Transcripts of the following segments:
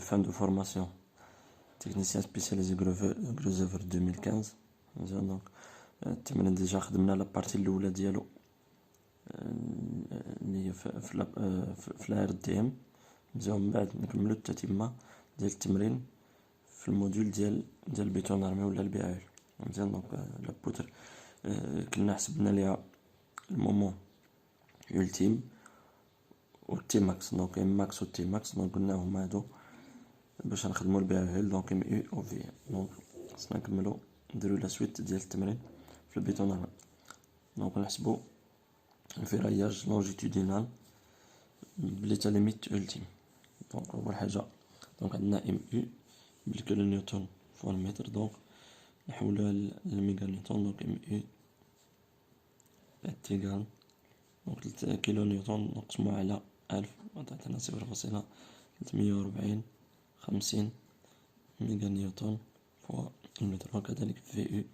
fin de formation technicien spécialisé Gros Œuvre 2015. مزيان. دونك التمرين ديجا خدمنا لابارتي الاولى ديالو اللي هي في الار دي ام. مزيان. من بعد نكملو التتمه ديال التمرين في الموديول ديال البيتون ارمي ولا البي ال. مزيان. دونك لا بوتر كنا حسبنا ليها المومون ultime و تي ماكس. دونك ام ماكس و تي ماكس. دونك قلنا هما هادو باش نخدمو البي ال. دونك ام اي او في. دونك خصنا نكملو نديرو لا سويت ديال التمرين في البيتون ارمي. دونك نحسبو الفراياج لونجيتودينال بليتا ليميت ultime. دونك اول حاجه دونك عندنا ام اي بالكيلو نيوتن فوا المتر. دونك نحولوها للميغا نيوتن. دونك ام اي اتيغال دونك كيلو نيوتن نقسموها على 1000 وتعطينا 0.340 ميغا نيوتن فوا المتر. وكذلك في اي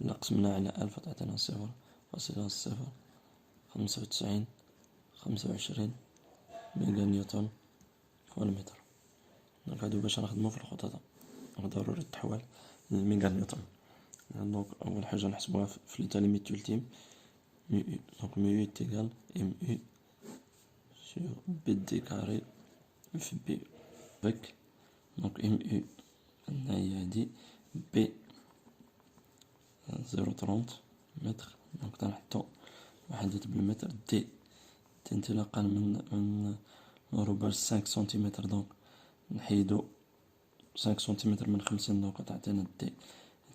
إلا قسمناها على 1000 تعطينا 0.095 ميغا نيوتن فوا المتر. دونك هادو باش نخدمو في الخطوط ضروري التحويل للميغا نيوتن. دونك اول حاجه نحسبوها في ليتا ليميت ultime مي اي. دونك مي اي تيغال ام اي سور بي دي كاري في بي بك. دونك ام اي عندنا هي هادي بي 0.30 متر. دونك تنحطو وحدة بالمتر. دي انطلاقا من ربع 5 سنتيمتر. دونك نحيدو 5 سنتيمتر من 50. دونك تعطينا دي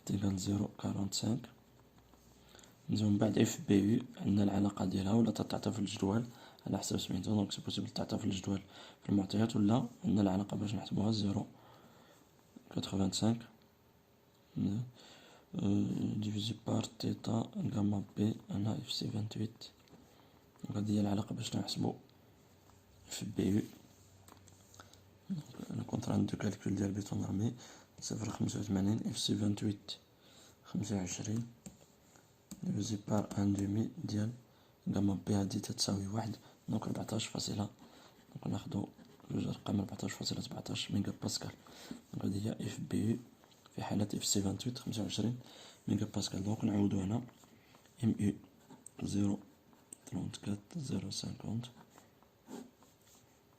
تيغال 0.45. من بعد اف بي يو عندنا العلاقة ديالها ولا تعطى في الجدول على حسب سميتو. دونك سي بوسيبل تعطى في الجدول في المعطيات ولا عندنا العلاقة باش نحسبوها 0.85 ديفيزي بار تيتا غاما بي انا اف سي 28. دونك هادي هي العلاقة باش نحسبو اف بي يو. دونك الكونتران دو كالكول ديال بيتون ارمي 0.85 اف سي 28 25 ديفيزي بار ان دومي ديال غاما بي هادي تتساوي 1. دونك 14 دونك ناخدو جوج ارقام 14.17 ميغا باسكال. دونك هادي هي اف بي يو في حالة اف سي 28 25 ميغا باسكال. دونك نعوضو هنا ام اي 0.34050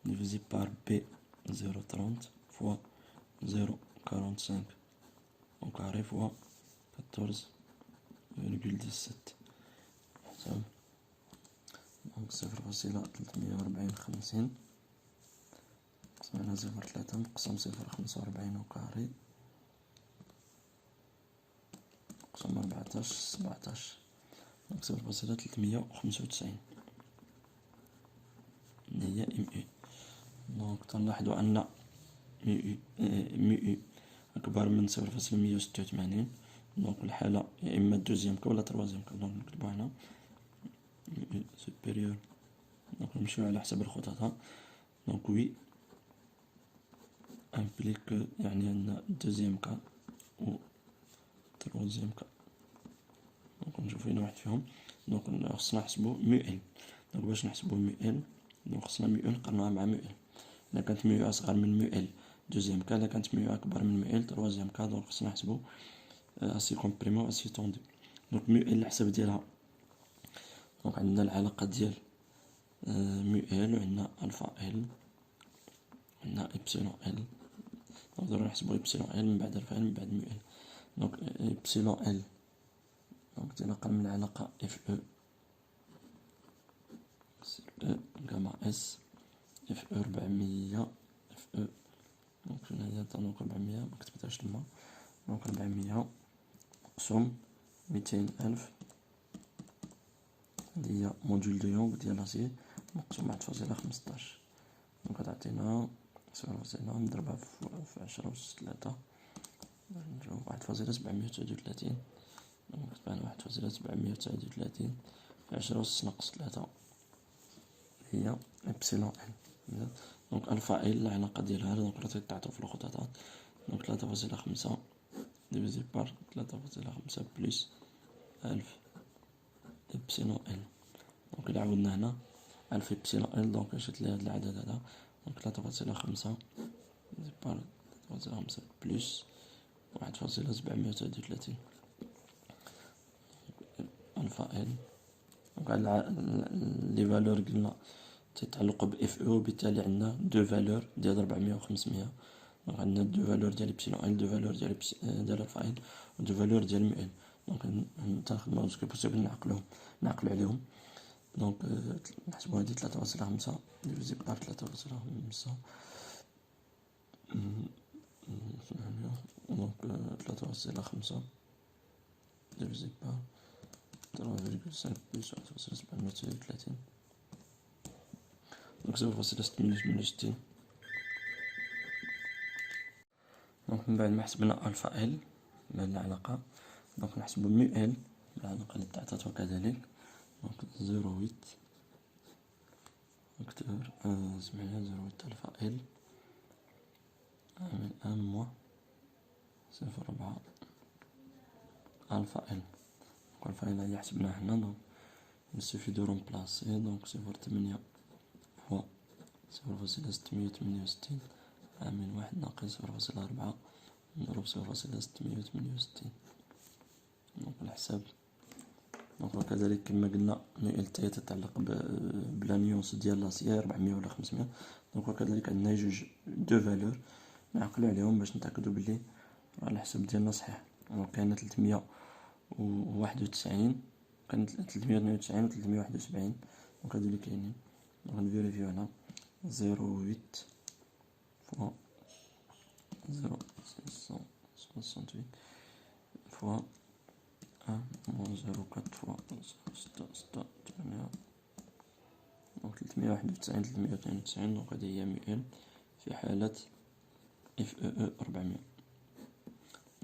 ديفيزي بار بي 0.30 فوا 0.45 au carré fois 14,17. حساب دونك 0.340 نقسم على 0.3 نقسم 0.45 au carré نقسم 14 17. دونك 0.395 هي ام اي. دونك تنلاحظو ان مي اي اكبر من 0.186. دونك الحالة يا اما دوزيام كا ولا تروازيام كا. دونك نكتبو هنا مي اي سوبيريور. دونك نمشيو على حسب الخطط. دونك وي امبليك يعني عندنا دوزيام كا و تروازيام كا. دونك نشوفو هنا واحد فيهم. دونك خصنا نحسبو مي ال. دونك باش نحسبو مي ال دونك خصنا مي ال نقارنوها مع مي ال. الا كانت مي اصغر من مي ال دوزيام كا، الا كانت مي اكبر من مي ال تروازيام كا. دونك خصنا نحسبو اسي كومبريمي و اسي توندو. دونك مي ال الحساب ديالها دونك عندنا العلاقة ديال مي ال وعندنا الفا ال وعندنا ايبسيلون ال. دونك ضروري نحسبو ايبسيلون ال من بعد الفا ال من بعد مي ال. دونك ايبسيلون ال دونك تنقل من العلاقة اف او غاما اس اف او 400 اف او. دونك هنايا دونك 400 مكتبتهاش تما. دونك 400 مقسوم 200,000 هادي هي موديول دو يونغ ديال لاسي مقسوم 1.15. دونك غتعطينا 0.0 نضربها في 10 أس 3 نجاوب 1.739. دونك كتبان 1.739 في 10 أس ناقص 3 هي إبسيلون ال. دونك ألفا ال العلاقة ديالها دونك راه تيتعطو في الخطوطات. دونك 3.5 ديفيزي بار 3.5 بلس 1000 إبسيلون ال. دونك إلا عاودنا هنا 1000 إبسيلون ال دونك جات لي هاد العدد هذا. دونك 3.5 0.05 بلس 1.731 ألفا إل. دونك لي فالور قلنا تتعلق ب اف او، بالتالي عندنا دو فالور ديال 400 و 500. دونك عندنا دو فالور ديال إبسيلون إل، دو فالور ديال ألفا إل، و دو فالور ديال ميو إل. دونك تنخدمو جوسكو بوسيبل نعقلو عليهم. دونك نحسبو هادي 3.5 ديفيزي بار 3.5. دونك 3.5 ديفيزي بار 3.5 بلس 1.730. دونك 0.668. دونك من بعد ما حسبنا ألفا إل بهاد العلاقة، دونك نحسبو ميو إل بالعلاقة اللي تعطاتو كذلك. دونك 0.8 فاكتور سمعنا 0.8 ألفا إل عامل 1 موان 0.4 ألفا إل. ألفا إل هي حسبناها هنا، دونك نسوفي دو رومبلاسي. دونك 0.8 فوا 0.668 عامل 1 ناقص 0.4 نضرب 0.668. دونك الحساب. دونك كذلك كما قلنا ميو إل تي تتعلق بلا نيونس ديال لاسيير 400 ولا 500. دونك وكذلك عندنا جوج دو فالور نعقلو عليهم باش نتأكدو بلي الحساب ديالنا صحيح. دونك كاينة 391 كانت 392 و 371. دونك هادو لي كاينين. دونك نفيريفيو هنا 0.8 فوا 0.668 فوا 1 موان 0.4 فوا 668. دونك 391 392. دونك هادي هي ميو إل في حالة اف او 400.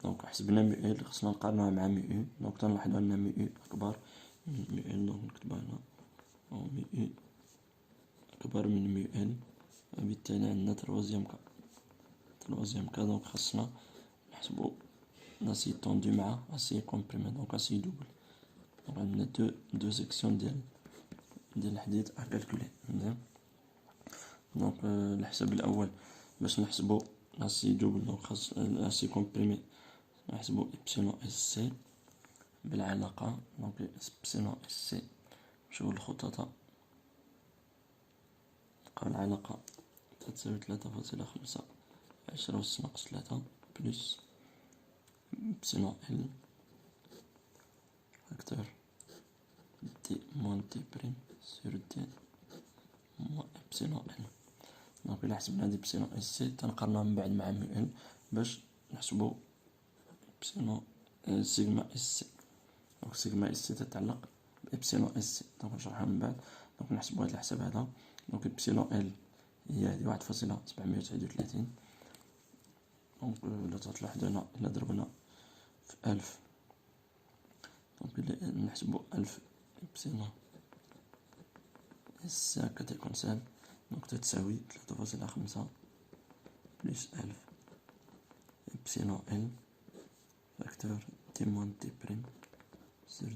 دونك حسبنا ميو إل، خصنا نقارنوها مع ميو إل. دونك تنلاحظو أن ميو إل أكبر من ميو إل. دونك نكتبها هنا أو ميو إل أكبر من ميو إل، وبالتالي عندنا تروازيام كا. دونك خصنا نحسبو لاسي طوندو مع لاسي كومبريمي، دونك لاسي دوبل. دونك عندنا دو سيكسيون ديال الحديد أكالكولي. مزيان. دونك الحساب الأول باش نحسبو لاسي دوبل، دونك خاص لاسي كومبريمي نحسبو إبسيلون إس سي بالعلاقة. دونك إبسيلون إس سي نمشيو للخطوطة، نلقاو العلاقة تساوي 3.5 10 أس ناقص 3 بلس إبسيلون إل فاكتور دي موان دي بريم سور دي موان إبسيلون إل. دونك إلا حسبنا هادي إبسيلون إس سي تنقارنوها من بعد مع ميو إل باش نحسبو إبسيلون سيغما إس سي. دونك سيغما إس سي تتعلق بإبسيلون إس سي. دونك نشرحها من بعد. دونك نحسبو هاد الحساب هذا. دونك إبسيلون إل هي هادي 1.739. دونك إلا تلاحظو هنا إلا ضربنا في 1000، دونك إلا نحسبو 1000 إبسيلون إس سي هكا تيكون ساهل. دونك تتساوي 3.5 بلس 1000 إبسيلون إل فاكتور دي موان دي بريم سور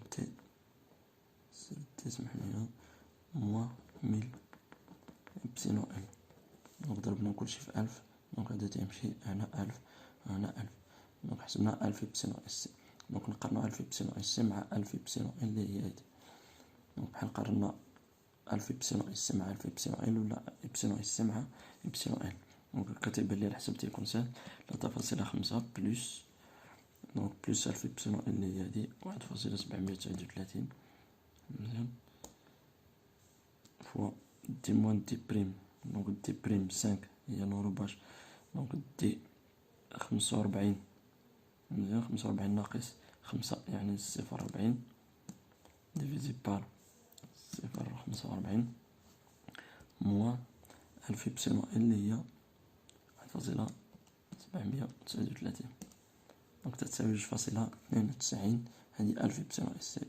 دي سمحليا موان 1000 إبسيلون إل. دونك ضربنا كلشي في 1000. دونك هدا تيمشي هنا 1000 وهنا 1000. دونك حسبنا 1000 إبسيلون إس سي. دونك نقارنو 1000 إبسيلون إس سي مع 1000 إبسيلون إل اللي هي هادي. دونك بحال قارنا 1000 إبسيلون إس سي مع 1000 إبسيلون إل ولا إبسيلون إس سي مع إبسيلون إل. دونك كتبان لي الحساب تيكون ساهل. 3.5 بلس دونك بلس 1000 إبسيلون إل اللي هي هادي 1.739. مزيان فوا دي موان دي بريم. دونك دي بريم 5 هي نوروباج. دونك دي 45. مزيان 45 ناقص 5 يعني 0.40 ديفيزي بار 0.45 موان 1000 إبسيلون إل اللي هي 1.739. دونك تتساوي 2.92. هادي 1000 إبسيلون إس سي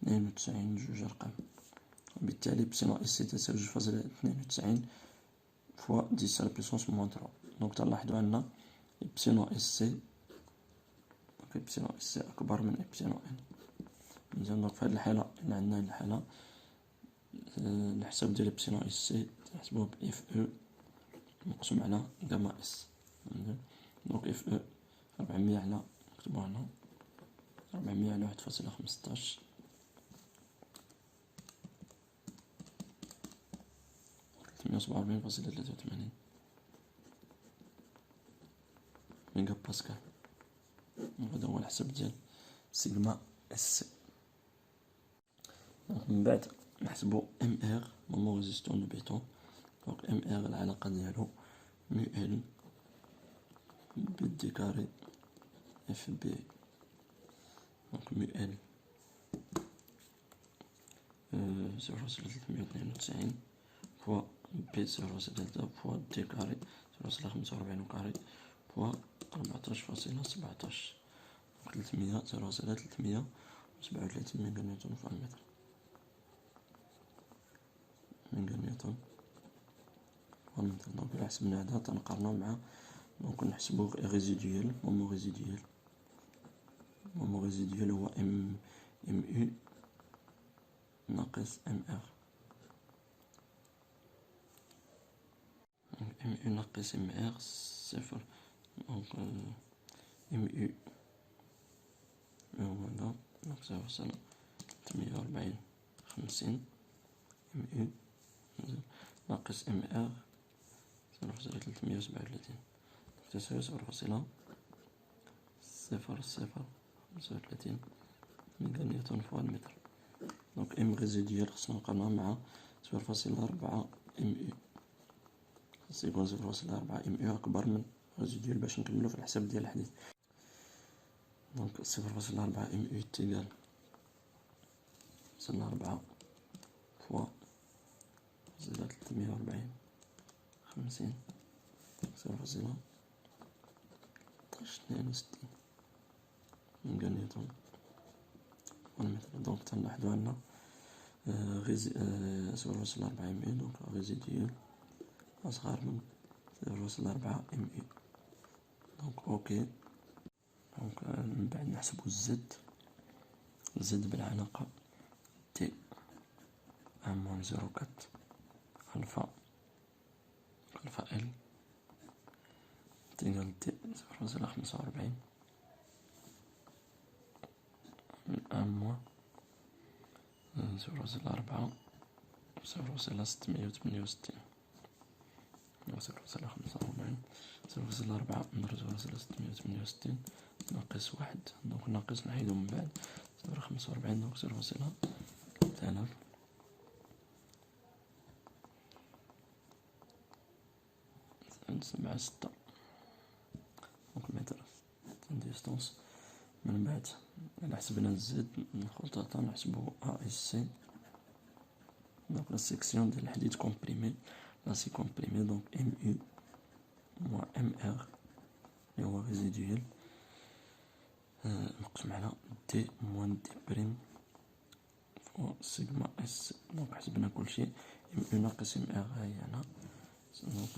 2.92 جوج أرقام. وبالتالي إبسيلون إس سي تساوي 2.92 فوا 10 على بيسونس موان 3. دونك تنلاحظو عندنا إبسيلون إس سي. دونك إبسيلون إس سي أكبر من إبسيلون إل. مزيان. دونك في هاد الحالة إلا عندنا هاد الحالة الحساب ديال إبسيلون إس سي تنحسبوه بإف أو مقسوم على غاما إس. دونك اف او 400 على، نكتبو هنا 400 على 1.15 347.83 ميجا باسكال. هذا هو الحساب ديال سيغما اس. من بعد نحسبو ام ار مومون ريزيستون دو بيتون. دونك ام ار العلاقة ديالو مو ال بي دي كاري اف بي. دونك مو ال 0.392 فوا بي 0.3 فوا دي كاري 0.45 كاري فوا 14.17. 337 ميجا نيوتن في المتر. ميجا نيوتن في المتر. دونك إلا حسبنا هذا تنقارنو مع، دونك نحسبو ريزيديوال مومون ريزيديوال. مومون ريزيديوال هو ام يو ناقص ام ار. ام يو ناقص ام ار صفر. دونك ام يو هو هذا. دونك 0.340 50 ام يو ناقص ام ار 0.337 تساوي 0.0035 ميجا نيوتن فوا المتر. دونك ام ريزيديوال خصنا نقارنوها مع 0.4 ام يو. خاص يكون 0.4 ام يو أكبر من ريزيديوال باش نكملو في الحساب ديال الحديث. دونك 0.4 ام يو تيغال 4 فوا 340 50 0.62 ميجا نيوتن والمتر. دونك تنلاحظو عندنا 0.4 ام يو. دونك ريزيديوال أصغر من 0.4 ام يو. دونك اوكي. دونك من بعد نحسبو الزد بالعلاقة تي ان موان 0.4 الفا ال تيغال تي 0.45 ان موان 0.4 0.668 0.45 0.4 نضرب 0.668 ناقص واحد. دونك ناقص نحيدو من بعد 0.45. دونك 0.3000 مع 6. دونك متر ديستونس. من بعد إلا حسبنا الزد الخطاطة نحسبو ا اس سي. دونك لا سيكسيون ديال الحديد كومبريمي لاسي كومبريمي. دونك ام يو موان ام ار اللي هو ريزيديوال نقسم على دي موان دي بريم فوا سيغما اس. دونك حسبنا كلشي. ام يو ناقص ام ار هاهي هنا. دونك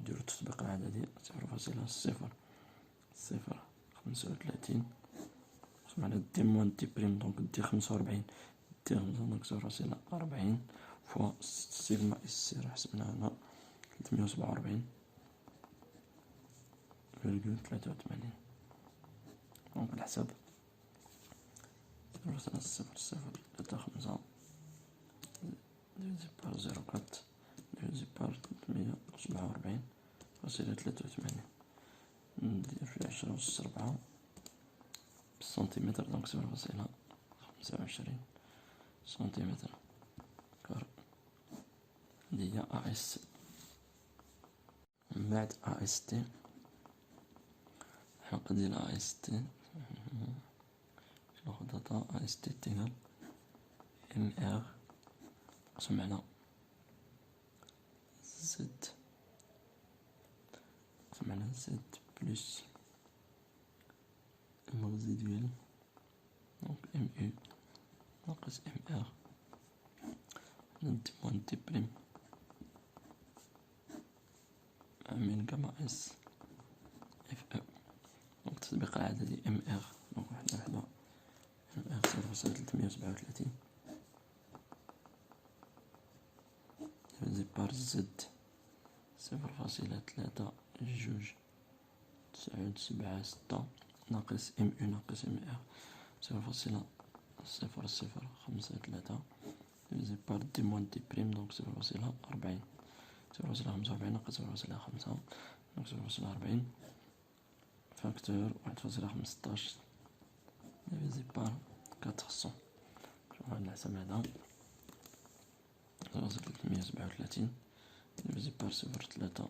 نديرو التطبيق العددي 0.035 نقسم على دي موان دي بريم. دونك دي 45 دي 5 دونك 0.40 فوا سيغما اس راه حسبنا هنا 347.83. دونك الحساب 0.0035 ديفيزي بار 0.4 ديفيزي بار 347.83 ندير في 10⁻⁴ بالسنتيمتر. دونك 0.25 سنتيمتر كار. هادي هي ا اس. من بعد ا اس تي الحلقة ديال ا اس تي ناخد داتا ا اس تي تيغال ام ار نقسم على زد نقسم على زد بلس ام ريزيديوال. دونك ام يو ناقص ام ار ندي موان دي بريم من جاما اس اف او. دونك التطبيق العددي ام ار. دونك وحدة ام ار 0.337 ديفيزي بار زد 0.3 جوج 9.76 ناقص ام او ناقص ام ار 0.005 ديفيزي بار دي موان دي بريم دونك 0.40 0.45 ناقص 0.5 دونك 0.40 فاكتور 1.15 ديفيزي بار 400. شوف هاد الحساب هذا 0.337 ديفيزي بار 0.3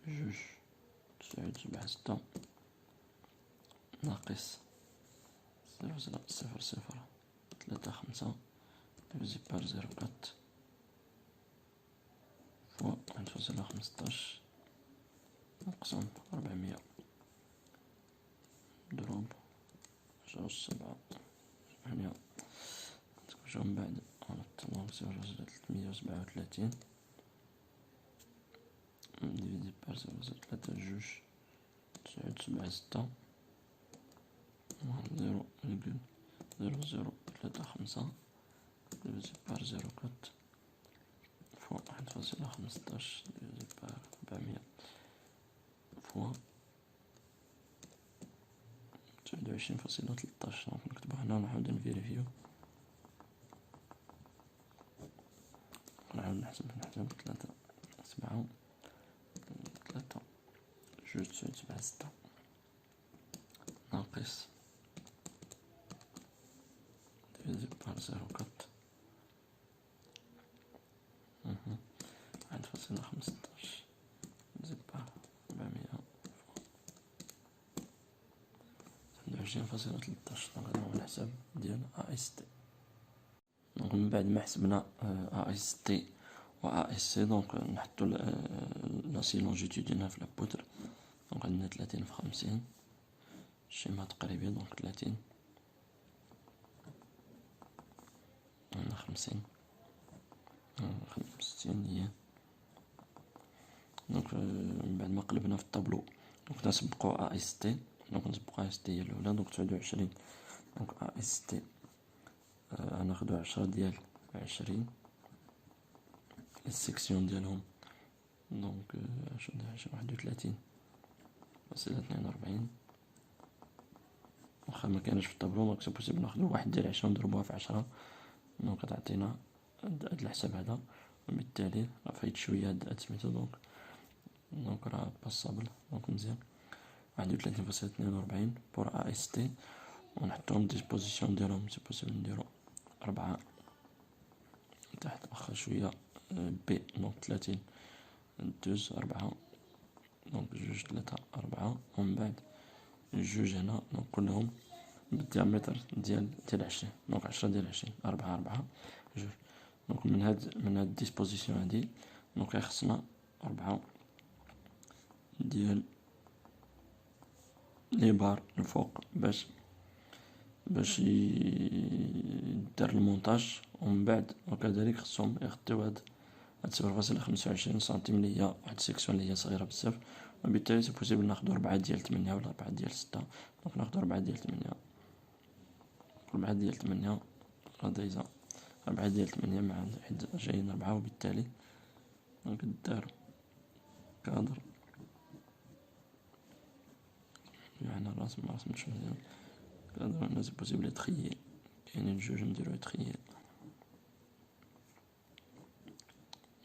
جوج 9.76 ناقص 0.0035 ديفيزي بار 0.4 فوا 1.15 مقسوم 400 ضروب 7 نتكوجو من بعد دونك 0.337 ديفيزي بار 0.3 جوج 9.76 0.0035 ديفيزي بار 0.4 فوا 1.15 ديفيزي بار 400 فوا 29.13. دونك نكتبو هنا ونعاود نفيريفيو نعاود نحسب 3 جوج 9.76 ناقص ديفيزي بار 0.4 1.15 ديفيزي بار 400 22.13. دونك هذا هو الحساب ديال AST. دونك من بعد ما حسبنا AST و ASC دونك نحطو لاسي لونجيتود ديالنا في لابوتر. دونك عندنا 30 في 50 شيما تقريبي دونك 30 عندنا 50 65 هي. دونك من بعد ما قلبنا في الطابلو دونك نسبقو AST. دونك نسبقو AST هي الأولى دونك 29. دونك AST غناخدو 10 ديال 20 السيكسيون ديالهم دونك 31 فاصلة 42. واخا مكانش في الطابلو دونك سي بوسيبل ناخدو 1 ديال 20 نضربوها في 10 دونك تعطينا هاد الحساب هذا. وبالتالي راه فايت شوية هاد سميتو دونك راه باسابل دونك مزيان 31.42 بور AST. ونحطوهم ديسبوزيسيون ديالهم سي بوسيبل نديرو 4 تحت واخا شوية بي دونك 30 دوز 4 دونك 2 3 4 ومن بعد جوج هنا دونك كلهم بالديامتر ديال 20 دونك 10 ديال 20 4 4 جوج. دونك من هاد ديسبوزيسيون هادي دونك خصنا 4 ديال لي بار الفوق باش يدار المونتاج. ومن بعد وكذلك خصهم يغطيو هاد 0.25 سنتيم اللي هي واحد السيكسيون اللي هي صغيرة بزاف. وبالتالي سي بوسيبل ناخدو 4 ديال 8 ولا 4 ديال 6 دونك ناخدو 4 ديال 8 4 ديال 8 راه دايزة 4 ديال 8 مع واحد جايين 4. وبالتالي دونك دار كادر يعني الرسم مرسمتش مزيان كادر هنا سي بوسيبل يتخيل كاينين جوج نديرو يتخيل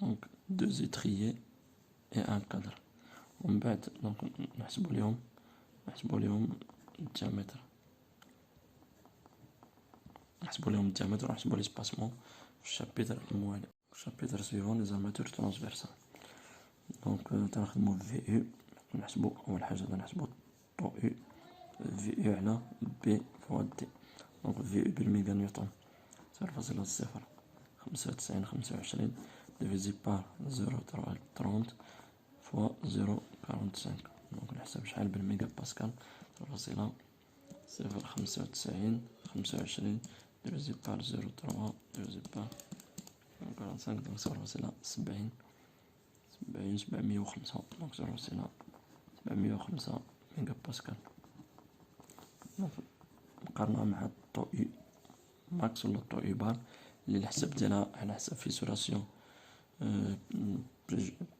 دونك 2 étriers et un cadre. ومن بعد دونك نحسبو ليهم الديامتر ونحسبو ليسباسمون في الشابيتر الموالي. الشابيتر سويفون لي زارماتور ترانسفيرسال. دونك تنخدمو في او نحسبو اول حاجه نحسبو طو او في او على بي فوا دي. دونك في او بالميغا نيوتن 0.095 divisé par 0.30 fois 0.45. دونك نحسب شحال بالميغا باسكال 0.095 divisé par 0.3 divisé par 45 دونك 0.70 705 دونك 0.705 ميغا باسكال. دونك مقارنة مع الطو او ماكس ولا الطو او بار اللي الحساب ديالها على حسب فيسوراسيون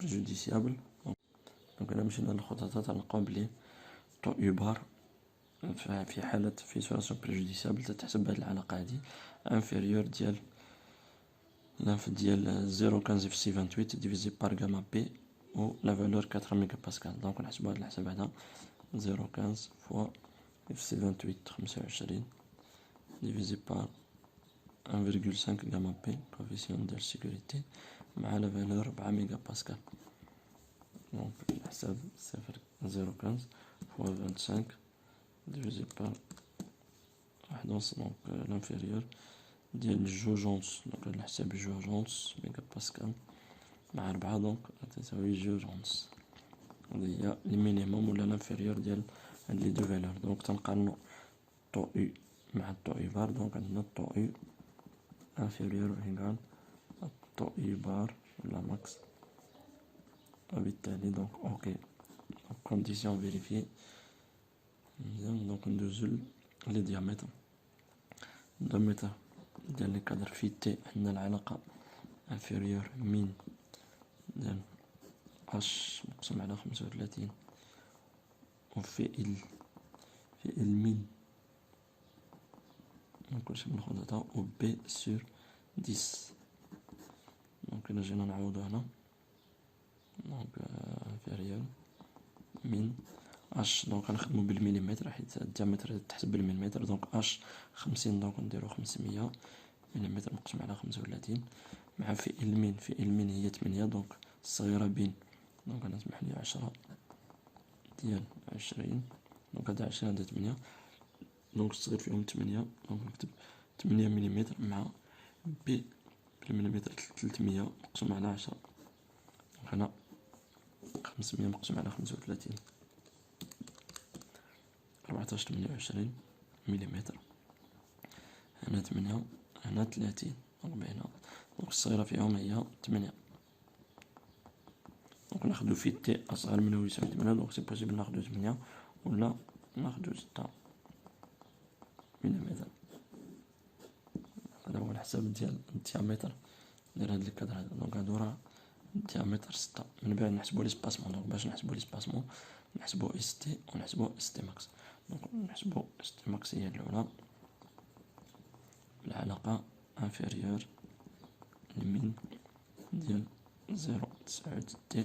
بريجوديسيابل. دونك الا مشينا للخطوط غنلقاو بلي طو يو بار في حالة في سيتواسيون بريجوديسيابل تتحسب هاد العلاقة هادي انفيريور ديال لانف ديال 0.15 في سي 28 ديفيزي بار غاما بي و لا فالور 4 ميغا باسكال. دونك نحسبو هاد الحساب هذا 0.15 فوا في سي 28 25 ديفيزي بار 1,5 غاما بي كوفيسيون ديال سيكوريتي مع لا فالور 4 ميغا باسكال. دونك نحسب 0.15 فوا 25 ديفيزي بار واحد ونص. دونك لانفيريور ديال جوج ونص. دونك نحسب جوج ونص ميغا باسكال مع 4 دونك تساوي جوج ونص. هادي هي المينيموم ولا لانفيريور ديال هاد لي دو فالور. دونك تنقارنو طو يو مع طو يو بار. دونك عندنا طو يو انفيريور إيكال طو يو بار ولا ماكس. وبالتالي دونك اوكي دونك كونديسيون فيريفي مزيان. دونك ندوزو لي ديامتر. الديامتر ديال لي كادر في تي عندنا العلاقة انفيريور من ديال اش مقسوم على 35 و في ال من مكنش بناخد هدا و بي سور 10. دونك الا جينا نعوضو هنا دونك انفيريور من اش. دونك غنخدمو بالمليمتر حيت الديامتر تحسب بالمليمتر. دونك اش 50 دونك نديرو 500 مليمتر مقسوم على 35 مع في المين. في المين هي 8 دونك الصغيرة بين. دونك انا سمح لي 10 ديال 20 دونك هدا 20 هدا 8 دونك الصغير فيهم 8 دونك نكتب 8 مليمتر مع بي بالمليمتر 300 مقسوم على 10. دونك هنا 500 مقسوم على 35 14 28 مليمتر. هنا 8 هنا 30 دونك بينا. دونك الصغيرة فيهم هي 8. دونك ناخدو في تي أصغر من أو يساوي 8. دونك سي بوسيبل ناخدو 8 ولا ناخدو 6 مليمتر. هذا هو الحساب ديال الديامتر ديال هاد الكادر هذا. دونك هادو راه الديامتر 6. من بعد نحسبو ليسباسمون. دونك باش نحسبو ليسباسمون نحسبو اس تي و نحسبو اس تي ماكس. دونك نحسبو اس تي ماكس هي الأولى العلاقة انفيريور لمين ديال 0.9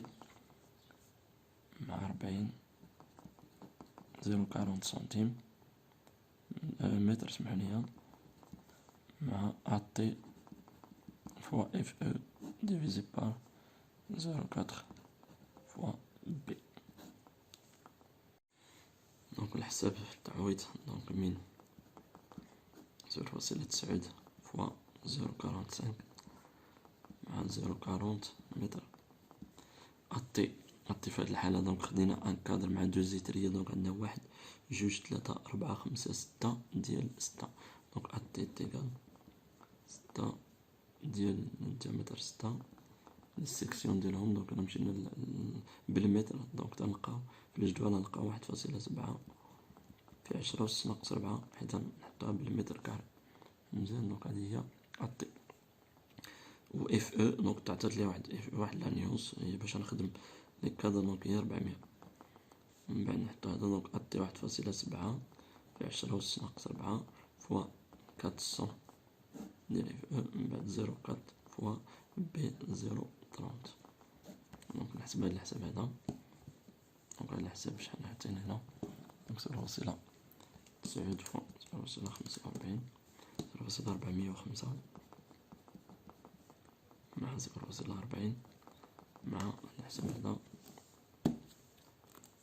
مع 40 0.40 سنتيم متر سمحوليا مع أتي فوا اف او ديفيزي بار 0.4 فوا بي. دونك الحساب التعويض دونك من 0.9 فوا 0.45 مع 0.40 متر. أتي في هاد الحالة دونك خدينا ان كادر مع دو زيترية. دونك عندنا 1 2 3 4 5 6 ديال 6. دونك أتي تيكال 6 ديال الديامتر 6 السيكسيون ديالهم. دونك انا مشينا بالمتر. دونك تنلقاو في الجدول نلقاو 1.7 في 10 أس ناقص 4 حيت نحطوها بالمتر كاري. مزيان. دونك هادي هي أتي و اف او. دونك تعطات لي واحد لانيونس هي باش نخدم لي كادر. دونك هي 400. من بعد نحطو هذا دونك أتي 1.7 في 10 أس ناقص 4 فوا 400 ديال اف او. من بعد 0.4 فوا بي 0.30. دونك نحسب هاد الحساب هذا. دونك هاد الحساب شحال عطيني هنا. دونك 0.9 فوا 0.45 0.405 مع 0.40 مع نحسب هذا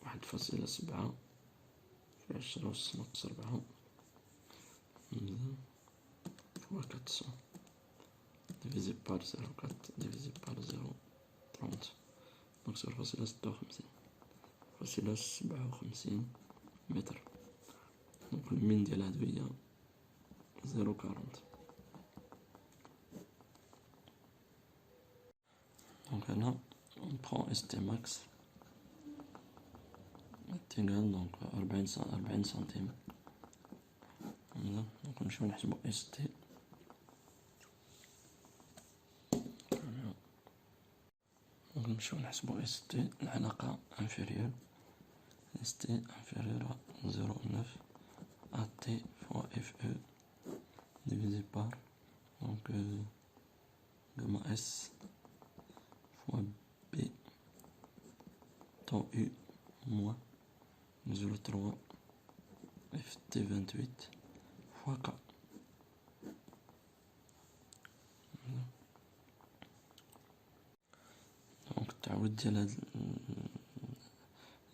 1.7 في 10 أس ناقص 4 فوا 400 ديفيزي بار 0.4 ديفيزي بار 0.30. دونك 0.56 متر. دونك المين ديال هادو هي 0.40. دونك هنا نبخون اس تي ماكس تيغال دونك 40 سنتيم. دونك نمشيو نحسبو اس تي. دونك نمشيو نحسبو اس تي العلاقة انفيريور ST inférieur à 0,9 AT fois FE divisé par donc gamma S fois B tau U moins 0,3 FT28 fois K. دونك التعويض ديال هاد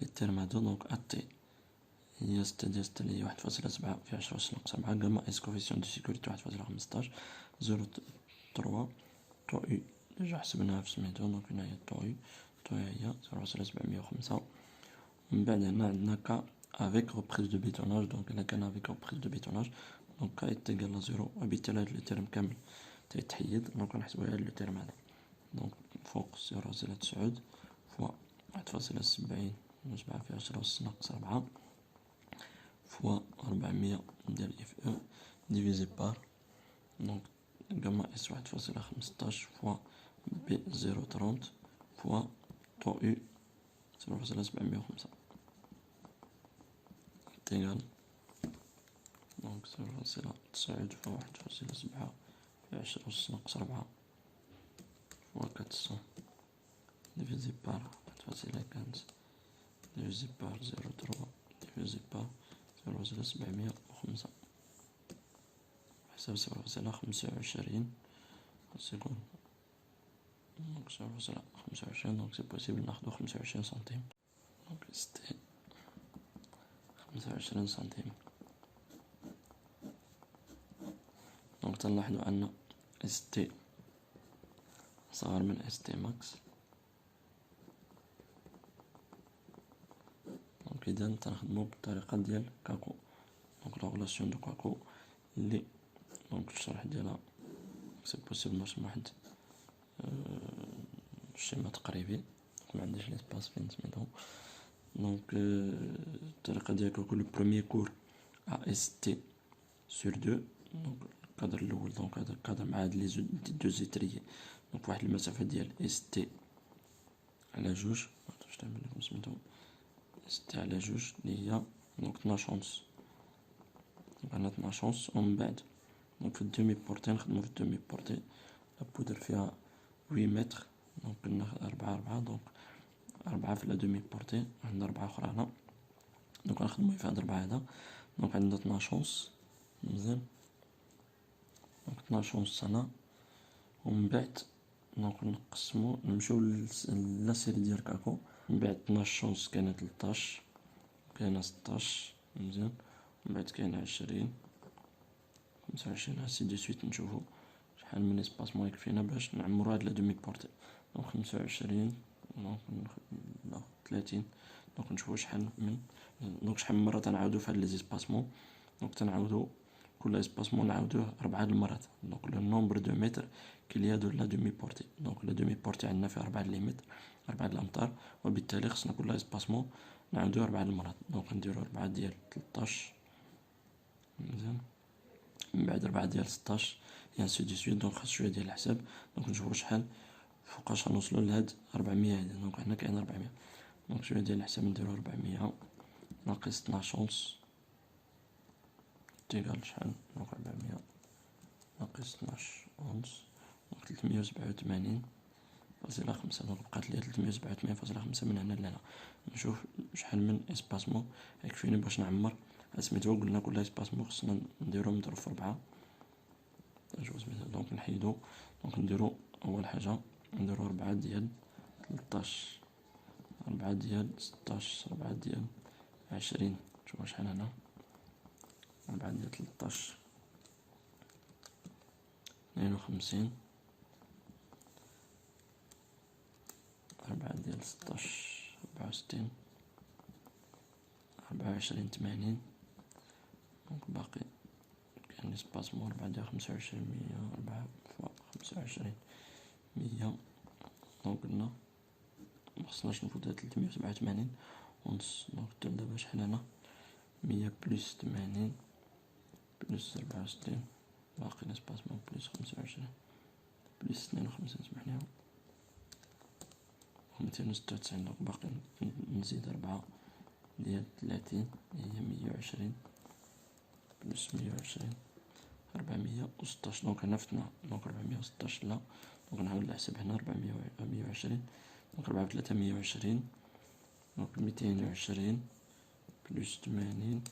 لي تيرم هادو، دونك أتي هي ستة ديال ستة لي هي 1.7 في 10 أس ناقص 4 غاما إس كوفيسيون دو سيكوريتي 1.15 0.3 طو أو ديجا حسبناها في سميتو، دونك هنا هي طو أو، طو هي 0.705. ومن بعد هنا عندنا كا افيك روبريز دو بيتوناج، دونك إلا كان افيك روبريز دو بيتوناج دونك كا إيتيكال زيرو، وبالتالي هاد لو تيرم كامل تيتحيد، دونك غنحسبو هاد لو تيرم هذا، دونك فوق 0.9 فوا 1.70 في 10 أس ناقص 4 فوا 400 ديال اف او ديفيزي بار دونك غاما اس 1.15 فوا بي 0.30 فوا طو او 0.705 تيغال دونك 0.9 فوا 1.7 في 10 أس ناقص 4 فوا 400 divisé par 1.15 divisé par 0.3 divisé par 0.705 حساب 0.25 سكون دونك 0.25 دونك سي بوسيبل ناخدو 25 سنتيم دونك ستي 25 سنتيم. دونك تنلاحظو أن ستي صغر من ستي ماكس، دونك إذا تنخدمو بالطريقة ديال كاكو، دونك لا غولاسيون دو كاكو لي دونك الشرح ديالها سي بوسيبل نرسم واحد شيما تقريبي، معنديش ليسباس فين نسميتو، دونك الطريقة ديال كاكو لو بروميي كور ا اس تي سور دو، دونك الكادر الأول دونك هذا الكادر مع هاد لي دو زيتريي، دونك واحد المسافة ديال اس تي على جوج، معرفتش تعمل لكم سميتو اس تي على جوج لي هي دونك 12 ونص، دونك هنا 12 ونص. ومن بعد دونك في الدومي بورتي نخدمو في الدومي بورتي لابودر فيها 8 متر، دونك قلنا 4 دونك 4 في لا دومي بورتي، عندنا 4 أخرى هنا، دونك غنخدمو في هاد 4 هذا، دونك عندنا 12 ونص مزيان، دونك 12 ونص هنا. ومن بعد دونك نقسمو نمشيو لاسيري ديال كاكو، من بعد 12 ونص كاينة 13 كاينة 16 مزيان، من بعد كاينة 20 25 هاسي دي سويت نشوفو شحال من اسباسمون يكفينا باش نعمرو هاد لا دومي بورتي، دونك 25 دونك ناخد 30 دونك نشوفو شحال من دونك شحال من مرة تنعاودو في هاد لي زيسباسمون، دونك تنعاودو كل اسباسمون نعاودوه 4 المرات، دونك لو نومبر دو متر كيليا دو لا دومي بورتي، دونك لا دومي بورتي عندنا فيها 4 لي متر 4 الأمتار، وبالتالي خصنا كل اسباسمون نعاودوه 4 المرات، دونك نديرو 4 ديال 13 مزيان، من بعد 4 ديال 16 انسي دي سويت، دونك خاص شوية ديال الحساب، دونك نشوفو شحال فوقاش غنوصلو لهاد 400 هادي، دونك هنا كاين 400 دونك شوية ديال الحساب نديرو 400 ناقص 12 ونص تيكال شحال، دونك 400 ناقص 12 ونص دونك 387.5، دونك بقات ليا 387.5 من هنا لهنا. نشوف شحال من اسباسمون يكفيني باش نعمر سميتو، قلنا كل اسباسمون خصنا نديرو مضروب في 4، نشوف سميتو دونك نحيدو، دونك نديرو أول حاجة نديرو 4 ديال 13 4 ديال 16 4 ديال 20 نشوفو شحال هنا 4 ديال 13 52 4 ديال 16 64 24 80 دونك باقي كاين ليسباسمون 4 ديال 25 100 4 فوا 25 100 دونك قلنا مخصناش نفوتو 387 ونص، دونك درنا دابا شحال هنا 100 بلس 80 بلس 64 باقي ليسباسمون بلس 25 بلس 52 سمحليها 296 دونك باقي نزيد 4 ديال 30 هي 120 بلس 120 416. دونك هنا فتنا دونك 416 لا، دونك نعاود نحسب هنا 120 دونك 4 في 3 120 دونك 220 بلس 80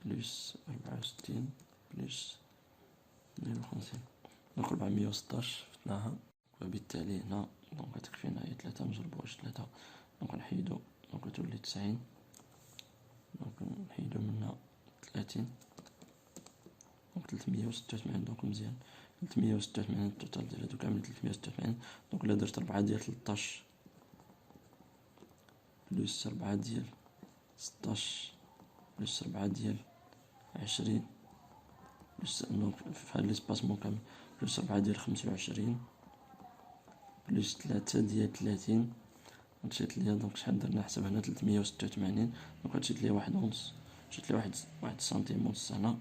بلس 64 بلس 52 دونك 416 فتناها. وبالتالي هنا دونك تكفينا هي 3 مجربة واش 3 دونك نحيدو دونك تولي 90 دونك نحيدو منها 30 دونك 386 دونك مزيان 386 التوتال ديال هادو كاملين 386 دونك الا درت 4 ديال 13 بلس 4 ديال 16 بلس 4 ديال 20 بلس دونك في هاد ليسباسمون كامل بلس 4 ديال 25 بلس 3 ديال 30 مشات ليا دونك شحال درنا حساب هنا 386 دونك هادشي ليا واحد ونص مشات ليا واحد سنتيم ونص هنا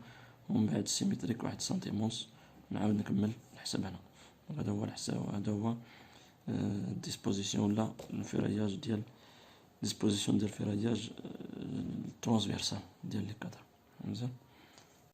ومن بعد السيمتريك واحد سنتيم ونص. نعاود نكمل الحساب هنا دونك هذا هو الحساب هذا هو ديسبوزيسيون ولا الفراياج ديال ديسبوزيسيون ديال الفراياج الترانسفيرسال ديال لي كادر مزيان.